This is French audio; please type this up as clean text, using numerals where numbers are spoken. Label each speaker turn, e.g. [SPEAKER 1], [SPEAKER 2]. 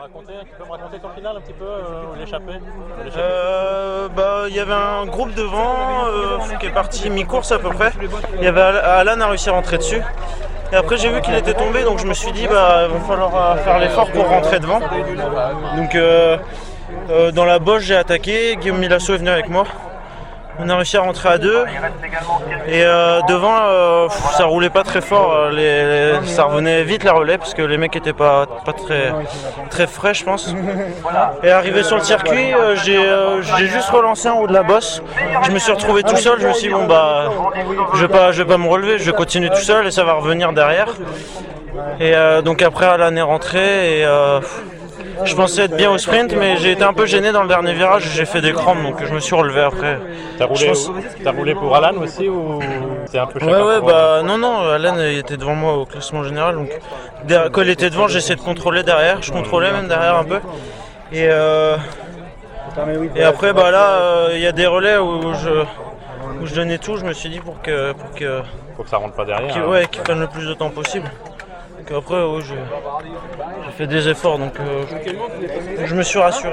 [SPEAKER 1] Tu peux me raconter ton final un petit peu, l'échappée?
[SPEAKER 2] Il y avait un groupe devant qui est parti mi-course à peu près. Il y avait Alan a réussi à rentrer dessus. Et après j'ai vu qu'il était tombé, donc je me suis dit il va falloir faire l'effort pour rentrer devant. Donc dans la bosse j'ai attaqué, Guillaume Milasso est venu avec moi. On a réussi à rentrer à deux et devant ça roulait pas très fort, ça revenait vite les relais parce que les mecs étaient pas très frais je pense. Et arrivé sur le circuit, j'ai juste relancé en haut de la bosse. Je me suis retrouvé tout seul, je me suis dit bon bah je vais pas me relever, je vais continuer tout seul et ça va revenir derrière. Et donc après Alan est rentré et je pensais être bien au sprint, mais j'ai été un peu gêné dans le dernier virage, j'ai fait des crampes, donc je me suis relevé après.
[SPEAKER 1] T'as roulé pour Alan aussi ou c'est un peu chacun?
[SPEAKER 2] Non, Alan il était devant moi au classement général, donc quand il était devant, j'essayais de contrôler derrière, je contrôlais même derrière un peu. Et après il y a des relais où je donnais tout, je me suis dit pour que
[SPEAKER 1] Faut que ça rentre pas derrière.
[SPEAKER 2] qu'ils prennent le plus de temps possible. Donc après j'ai fait des efforts, donc je me suis rassuré.